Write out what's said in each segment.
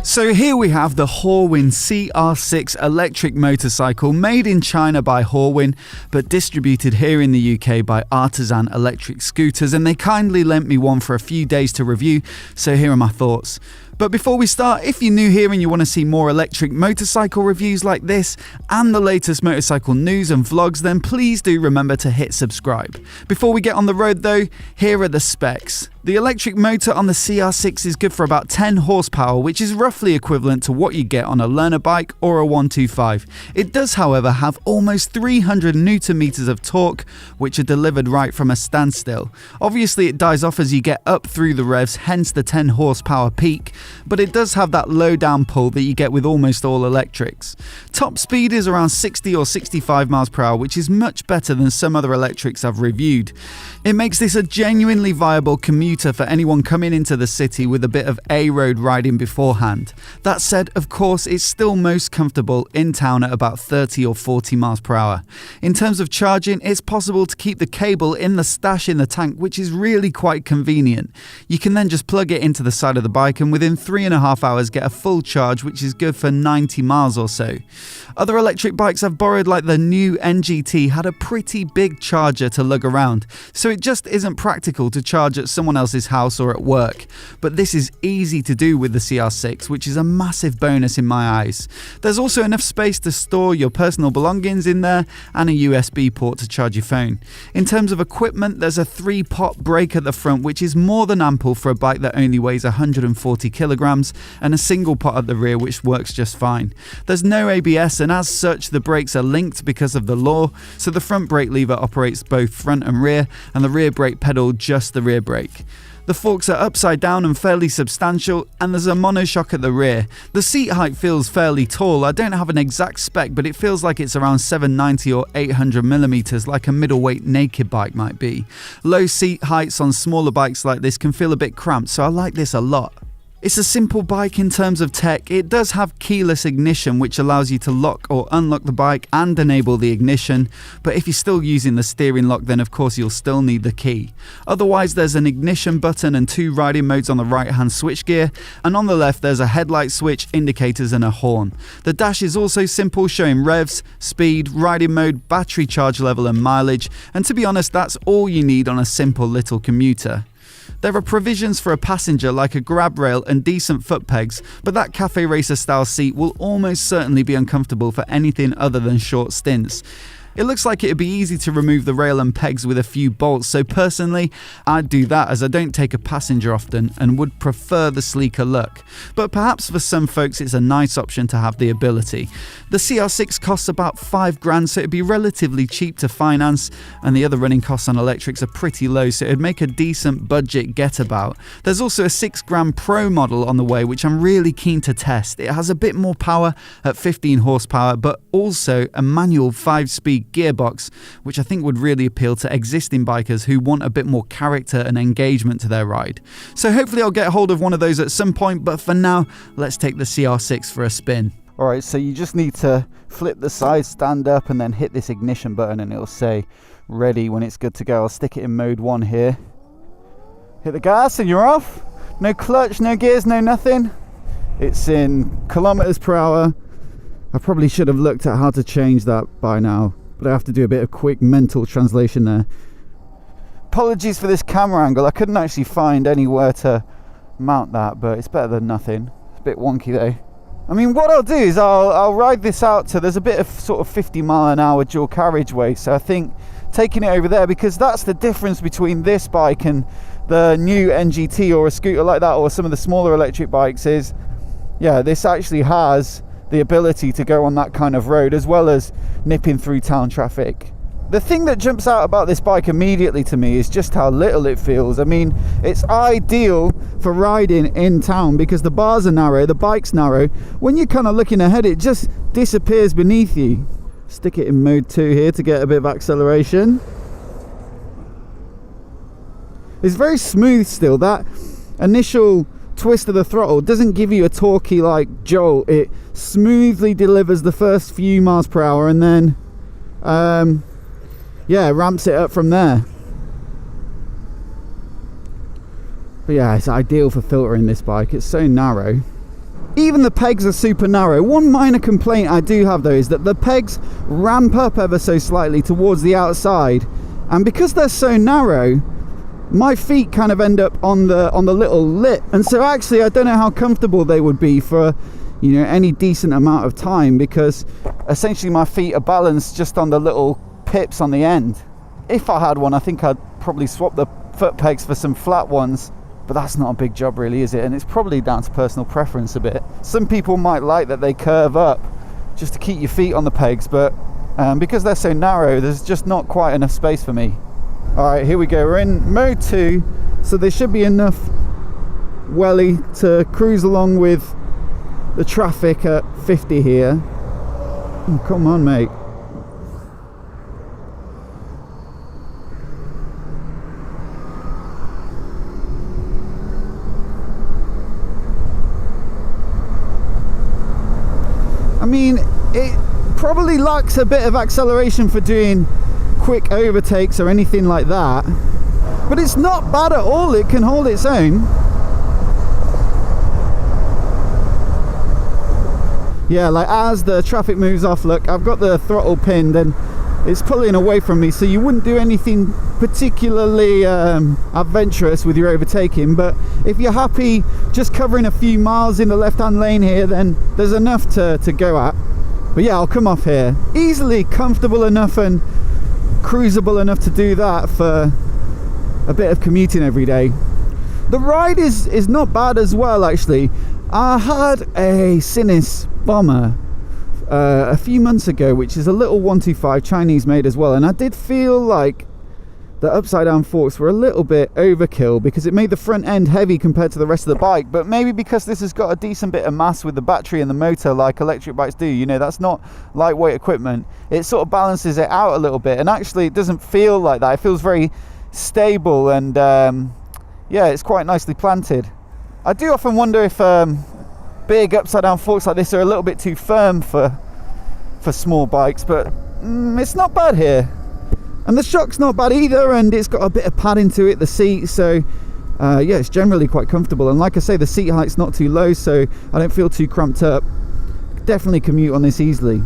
So here we have the Horwin CR6 electric motorcycle, made in China by Horwin, but distributed here in the UK by Artisan Electric Scooters, and they kindly lent me one for a few days to review, so here are my thoughts. But before we start, if you're new here and you want to see more electric motorcycle reviews like this and the latest motorcycle news and vlogs, then please do remember to hit subscribe. Before we get on the road though, here are the specs. The electric motor on the CR6 is good for about 10 horsepower, which is roughly equivalent to what you get on a learner bike or a 125. It does, however, have almost 300 Newton meters of torque, which are delivered right from a standstill. Obviously, it dies off as you get up through the revs, hence the 10 horsepower peak, but it does have that low down pull that you get with almost all electrics. Top speed is around 60 or 65 miles per hour, which is much better than some other electrics I've reviewed. It makes this a genuinely viable commuter for anyone coming into the city with a bit of A-road riding beforehand. That said, of course, it's still most comfortable in town at about 30 or 40 miles per hour. In terms of charging, it's possible to keep the cable in the stash in the tank, which is really quite convenient. You can then just plug it into the side of the bike and within 3.5 hours get a full charge, which is good for 90 miles or so. Other electric bikes I've borrowed, like the new NGT, had a pretty big charger to lug around, so it just isn't practical to charge at someone else's house or at work. But this is easy to do with the CR6, which is a massive bonus in my eyes. There's also enough space to store your personal belongings in there and a USB port to charge your phone. In terms of equipment, there's a 3-pot brake at the front, which is more than ample for a bike that only weighs 140 kilograms, and a single pot at the rear, which works just fine. There's no ABS, and as such the brakes are linked because of the law, so the front brake lever operates both front and rear, and the rear brake pedal just the rear brake. The forks are upside down and fairly substantial, and there's a monoshock at the rear. The seat height feels fairly tall. I don't have an exact spec, but it feels like it's around 790 or 800 millimeters, like a middleweight naked bike might be. Low seat heights on smaller bikes like this can feel a bit cramped, so I like this a lot. It's a simple bike in terms of tech. It does have keyless ignition, which allows you to lock or unlock the bike and enable the ignition, but if you're still using the steering lock, then of course you'll still need the key. Otherwise, there's an ignition button and 2 riding modes on the right hand switchgear, and on the left there's a headlight switch, indicators and a horn. The dash is also simple, showing revs, speed, riding mode, battery charge level and mileage, and to be honest, that's all you need on a simple little commuter. There are provisions for a passenger like a grab rail and decent foot pegs, but that cafe racer style seat will almost certainly be uncomfortable for anything other than short stints. It looks like it'd be easy to remove the rail and pegs with a few bolts, so personally I'd do that as I don't take a passenger often and would prefer the sleeker look. But perhaps for some folks it's a nice option to have the ability. The CR6 costs about $5,000, so it'd be relatively cheap to finance, and the other running costs on electrics are pretty low, so it'd make a decent budget get-about. There's also a $6,000 Pro model on the way, which I'm really keen to test. It has a bit more power at 15 horsepower, but also a manual 5-speed gearbox, which I think would really appeal to existing bikers who want a bit more character and engagement to their ride. So hopefully I'll get hold of one of those at some point, but for now, let's take the CR6 for a spin. Alright, so you just need to flip the side stand up and then hit this ignition button and it'll say ready when it's good to go. I'll stick it in mode 1 here. Hit the gas and you're off. No clutch, no gears, no nothing. It's in kilometers per hour. I probably should have looked at how to change that by now, but I have to do a bit of quick mental translation there. Apologies for this camera angle. I couldn't actually find anywhere to mount that, but it's better than nothing. It's a bit wonky though. I mean, what I'll do is I'll ride this out to, there's a bit of sort of 50 mile an hour dual carriageway, so I think taking it over there, because that's the difference between this bike and the new NGT or a scooter like that, or some of the smaller electric bikes, is yeah, this actually has the ability to go on that kind of road as well as nipping through town traffic. The thing that jumps out about this bike immediately to me is just how little it feels. I mean, it's ideal for riding in town because the bars are narrow, the bike's narrow. When you're kind of looking ahead, it just disappears beneath you. Stick it in mode 2 here to get a bit of acceleration. It's very smooth still. That initial twist of the throttle doesn't give you a torquey like jolt. It smoothly delivers the first few miles per hour, and then yeah, ramps it up from there. But yeah, it's ideal for filtering this bike. It's so narrow. Even the pegs are super narrow. One minor complaint I do have though is that the pegs ramp up ever so slightly towards the outside, and because they're so narrow, my feet kind of end up on the little lip, and so actually I don't know how comfortable they would be for, you know, any decent amount of time, because essentially my feet are balanced just on the little pips on the end. If I had one, I think I'd probably swap the foot pegs for some flat ones. But that's not a big job really, is it? And it's probably down to personal preference a bit. Some people might like that they curve up just to keep your feet on the pegs, but because they're so narrow, there's just not quite enough space for me. All right, here we go. We're in mode 2, so there should be enough welly to cruise along with the traffic at 50 here. Oh, come on, mate. I mean, it probably lacks a bit of acceleration for doing quick overtakes or anything like that, but it's not bad at all. It can hold its own. Yeah, like as the traffic moves off, look, I've got the throttle pinned and it's pulling away from me, so you wouldn't do anything particularly adventurous with your overtaking, but if you're happy just covering a few miles in the left-hand lane here, then there's enough to go at. But yeah, I'll come off here. Easily comfortable enough and cruisable enough to do that for a bit of commuting every day. The ride is not bad as well, actually. I had a Sinis Bomber a few months ago, which is a little 125 Chinese made as well, and I did feel like the upside down forks were a little bit overkill because it made the front end heavy compared to the rest of the bike. But maybe because this has got a decent bit of mass with the battery and the motor like electric bikes do, you know, that's not lightweight equipment, it sort of balances it out a little bit, and actually it doesn't feel like that. It feels very stable, and yeah, it's quite nicely planted. I do often wonder if big upside down forks like this are a little bit too firm for small bikes, but it's not bad here. And the shock's not bad either, and it's got a bit of padding to it, the seat, so yeah, it's generally quite comfortable. And like I say, the seat height's not too low, so I don't feel too cramped up. Definitely commute on this easily.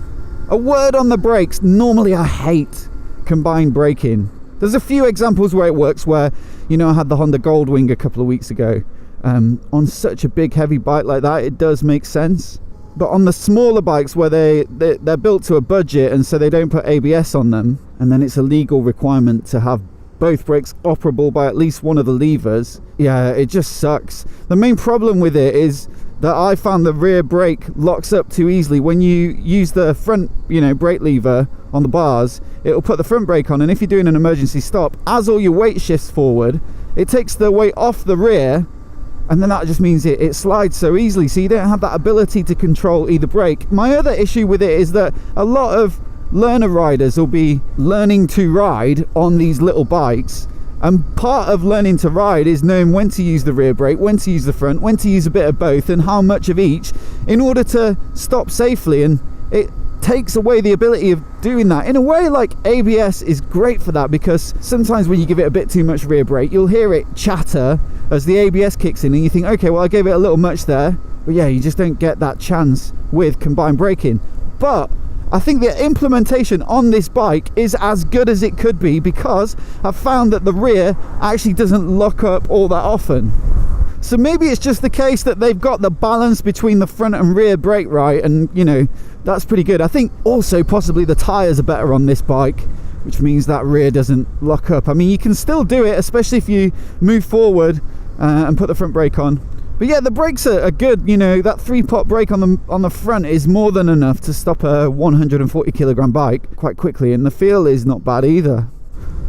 A word on the brakes. Normally I hate combined braking. There's a few examples where it works, where, you know, I had the Honda Goldwing a couple of weeks ago. On such a big heavy bike like that, it does make sense. But on the smaller bikes where they're built to a budget, and so they don't put ABS on them, and then it's a legal requirement to have both brakes operable by at least one of the levers, yeah, it just sucks. The main problem with it is that I found the rear brake locks up too easily. When you use the front, you know, brake lever on the bars, it'll put the front brake on, and if you're doing an emergency stop, as all your weight shifts forward, it takes the weight off the rear, and then that just means it slides so easily, so you don't have that ability to control either brake. My other issue with it is that a lot of learner riders will be learning to ride on these little bikes, and part of learning to ride is knowing when to use the rear brake, when to use the front, when to use a bit of both, and how much of each in order to stop safely. And it takes away the ability of doing that. In a way, like, ABS is great for that, because sometimes when you give it a bit too much rear brake, you'll hear it chatter as the ABS kicks in, and you think, okay, well, I gave it a little much there. But yeah, you just don't get that chance with combined braking. But I think the implementation on this bike is as good as it could be, because I've found that the rear actually doesn't lock up all that often. So maybe it's just the case that they've got the balance between the front and rear brake right, and, you know, that's pretty good. I think also possibly the tyres are better on this bike, which means that rear doesn't lock up. I mean, you can still do it, especially if you move forward and put the front brake on. But yeah, the brakes are good. You know, that 3-pot brake on the front is more than enough to stop a 140 kilogram bike quite quickly, and the feel is not bad either.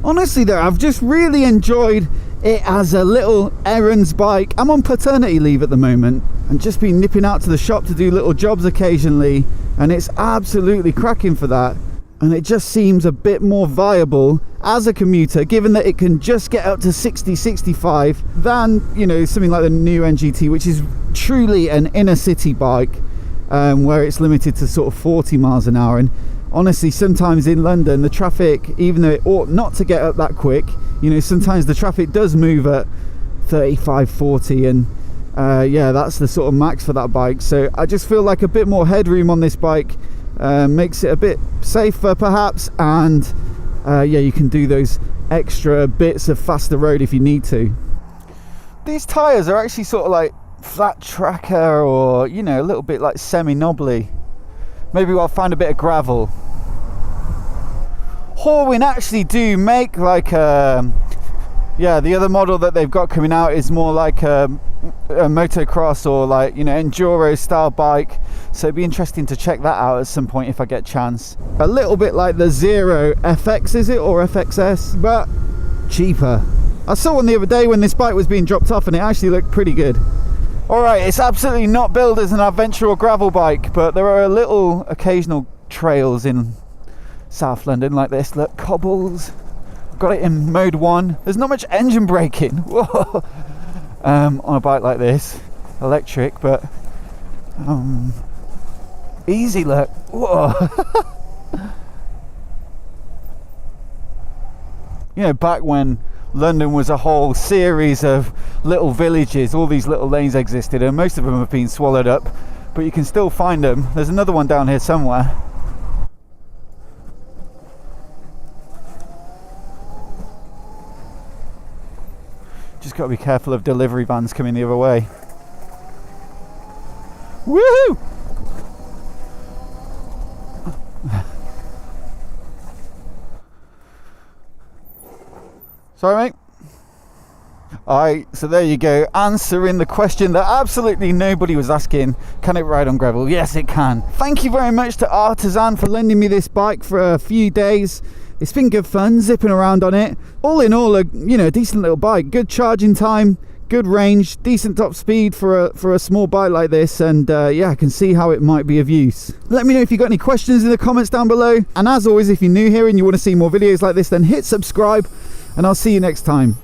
Honestly though, I've just really enjoyed it as a little errands bike. I'm on paternity leave at the moment and just been nipping out to the shop to do little jobs occasionally, and it's absolutely cracking for that. And it just seems a bit more viable as a commuter, given that it can just get up to 60, 65 than, you know, something like the new NGT, which is truly an inner city bike, where it's limited to sort of 40 miles an hour. And honestly, sometimes in London, the traffic, even though it ought not to get up that quick, you know, sometimes the traffic does move at 35, 40, and yeah, that's the sort of max for that bike. So I just feel like a bit more headroom on this bike makes it a bit safer perhaps, and yeah, you can do those extra bits of faster road if you need to. These tyres are actually sort of like flat tracker, or, you know, a little bit like semi-knobbly. Maybe I'll find a bit of gravel. Horwin actually do make like yeah, the other model that they've got coming out is more like a motocross or like, you know, enduro style bike, so it'd be interesting to check that out at some point if I get a chance. A little bit like the Zero FX, is it, or FXS, but cheaper. I saw one the other day when this bike was being dropped off and it actually looked pretty good. Alright, it's absolutely not billed as an adventure or gravel bike, but there are little occasional trails in South London like this. Look, cobbles. Got it in mode 1. There's not much engine braking. Whoa. On a bike like this, electric, but easy. Look. Whoa. You know, back when London was a whole series of little villages, all these little lanes existed, and most of them have been swallowed up, but you can still find them. There's another one down here somewhere. Just got to be careful of delivery vans coming the other way. Woohoo! Sorry, mate. Alright, so there you go, answering the question that absolutely nobody was asking. Can it ride on gravel? Yes, it can. Thank you very much to Artisan for lending me this bike for a few days. It's been good fun zipping around on it. All in all, you know, a decent little bike. Good charging time, good range, decent top speed for a small bike like this, and yeah, I can see how it might be of use. Let me know if you've got any questions in the comments down below, and as always, if you're new here and you want to see more videos like this, then hit subscribe, and I'll see you next time.